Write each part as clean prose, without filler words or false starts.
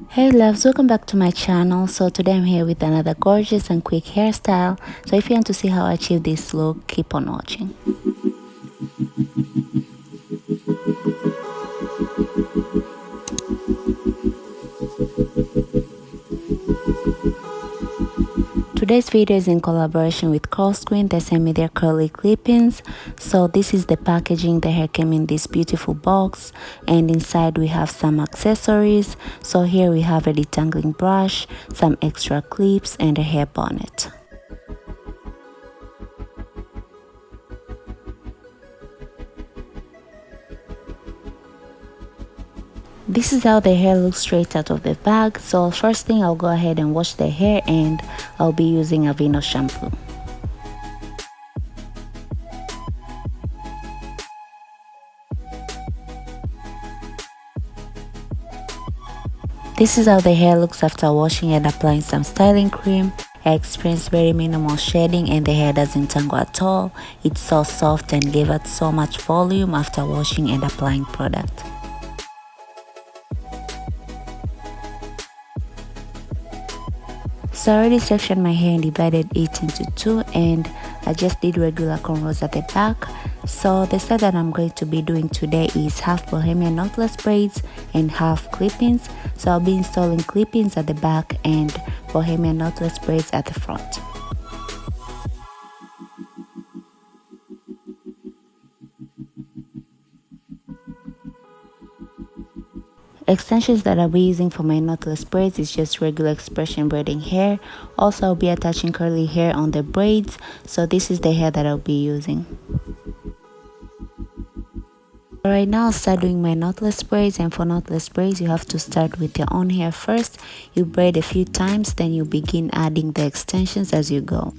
Hey loves, welcome back to my channel. So today I'm here with another gorgeous and quick hairstyle. So if you want to see how I achieve this look, keep on watching. Today's video is in collaboration with Curlsqueen. They sent me their curly clip-ins. So this is the packaging. The hair came in this beautiful box, and inside we have some accessories. So here we have a detangling brush, some extra clips, and a hair bonnet. This is how the hair looks straight out of the bag. So first thing, I'll go ahead and wash the hair, and I'll be using Aveeno shampoo. This is how the hair looks after washing and applying some styling cream. I experienced very minimal shedding and the hair doesn't tangle at all. It's so soft and gave it so much volume after washing and applying product. So I already sectioned my hair and divided it into two, and I just did regular cornrows at the back. So the style that I'm going to be doing today is half bohemian knotless braids and half clip-ins. So I'll be installing clip-ins at the back and bohemian knotless braids at the front. Extensions that I'll be using for my knotless braids is just regular expression braiding hair. Also, I'll be attaching curly hair on the braids. So this is the hair that I'll be using. Right now, I'll start doing my knotless braids, and for knotless braids you have to start with your own hair first. You braid a few times, then you begin adding the extensions as you go.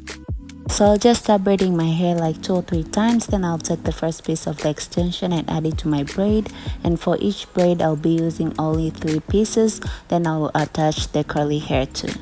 So I'll just start braiding my hair like 2 or 3 times, then I'll take the first piece of the extension and add it to my braid, and for each braid I'll be using only 3 pieces, then I'll attach the curly hair too.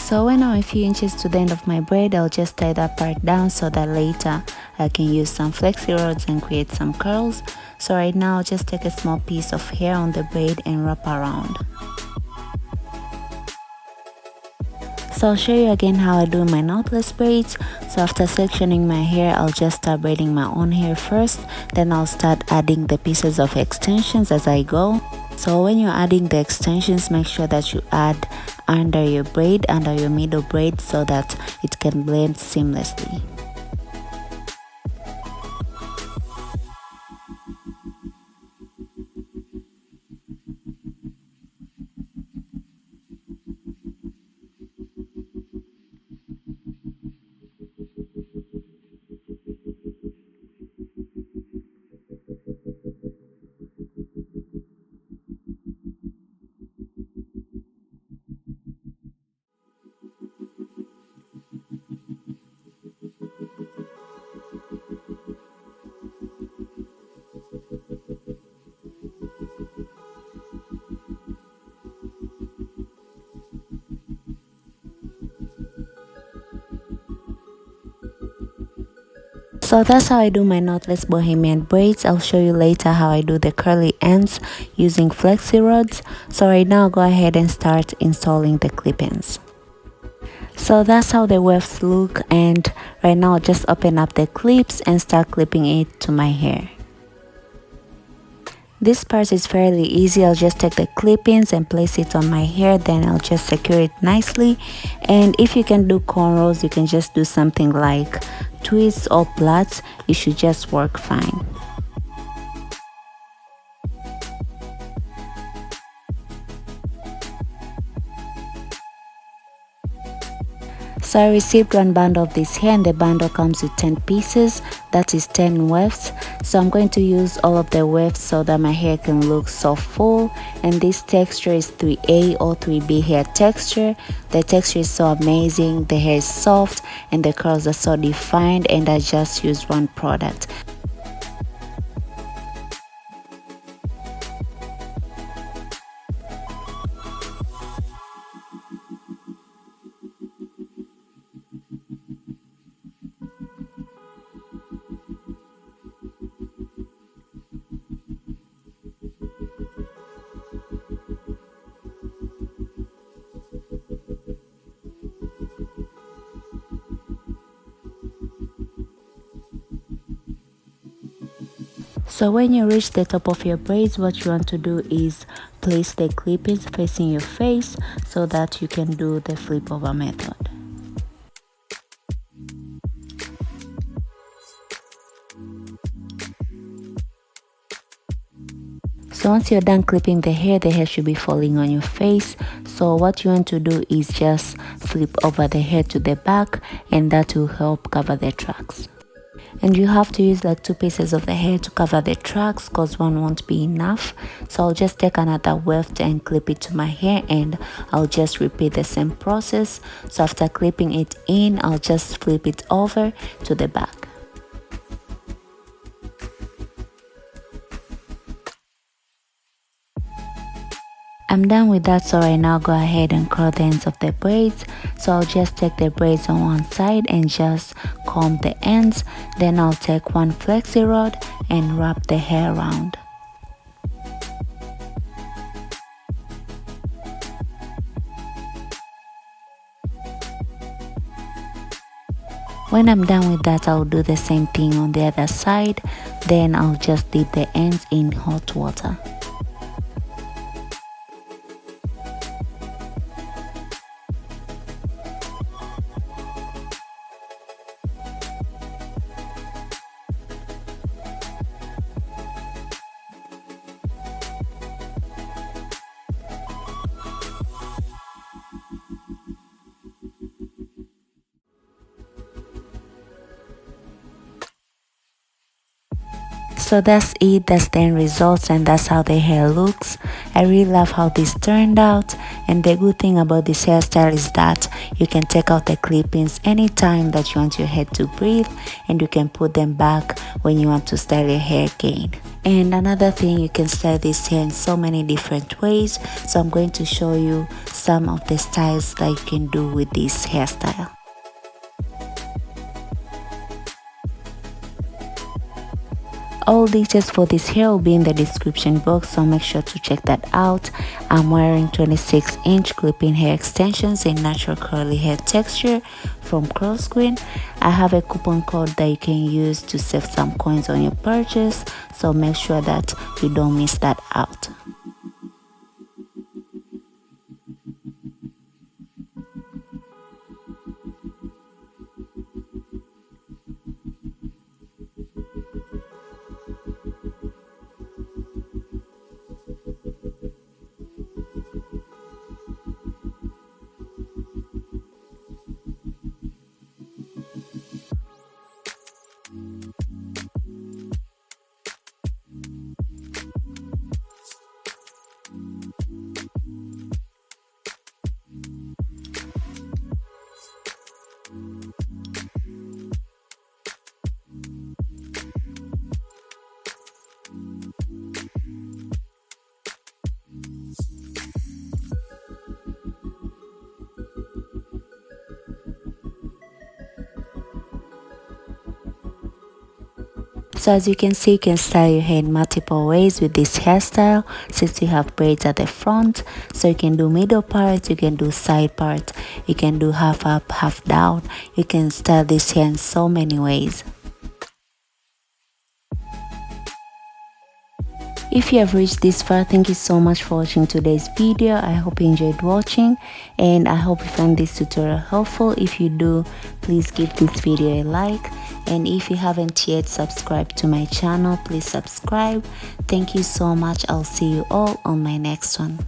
So when I'm a few inches to the end of my braid, I'll just tie that part down so that later I can use some flexi rods and create some curls. So right now I'll just take a small piece of hair on the braid and wrap around. So I'll show you again how I do my knotless braids. So after sectioning my hair, I'll just start braiding my own hair first, then I'll start adding the pieces of extensions as I go. So when you're adding the extensions, make sure that you add under your braid, under your middle braid, so that it can blend seamlessly. So that's how I do my knotless bohemian braids. I'll show you later how I do the curly ends using flexi rods. So right now I'll go ahead and start installing the clip-ins. So that's how the wefts look, and right now I'll just open up the clips and start clipping it to my hair. This part is fairly easy. I'll just take the clip-ins and place it on my hair, then I'll just secure it nicely. And if you can do cornrows, you can just do something like twists or plaits. It should just work fine. So I received one bundle of this hair, and the bundle comes with 10 pieces, that is 10 wefts. So I'm going to use all of the wefts so that my hair can look so full. And this texture is 3A or 3B hair texture. The texture is so amazing, the hair is soft and the curls are so defined, and I just used one product. So when you reach the top of your braids, what you want to do is place the clip-ins facing your face so that you can do the flip over method. So once you're done clipping the hair should be falling on your face. So what you want to do is just flip over the hair to the back, and that will help cover the tracks. And you have to use like 2 pieces of the hair to cover the tracks because one won't be enough. So I'll just take another weft and clip it to my hair, and I'll just repeat the same process. So after clipping it in, I'll just flip it over to the back. I'm done with that, so right now go ahead and curl the ends of the braids. So I'll just take the braids on one side and just comb the ends. Then I'll take one flexi rod and wrap the hair around. When I'm done with that, I'll do the same thing on the other side. Then I'll just dip the ends in hot water. So that's it, that's the end results, and that's how the hair looks. I really love how this turned out, and the good thing about this hairstyle is that you can take out the clip-ins anytime that you want your hair to breathe, and you can put them back when you want to style your hair again. And another thing, you can style this hair in so many different ways, so I'm going to show you some of the styles that you can do with this hairstyle. All details for this hair will be in the description box, so make sure to check that out. I'm wearing 26-inch clip-in hair extensions in natural curly hair texture from Curlsqueen. I have a coupon code that you can use to save some coins on your purchase, so make sure that you don't miss that out. So as you can see, you can style your hair in multiple ways with this hairstyle, since you have braids at the front. So you can do middle part, you can do side part, you can do half up, half down. You can style this hair in so many ways. If you have reached this far, thank you so much for watching today's video. I hope you enjoyed watching, and I hope you found this tutorial helpful. If you do, please give this video a like, and if you haven't yet subscribed to my channel, please subscribe. Thank you so much. I'll see you all on my next one.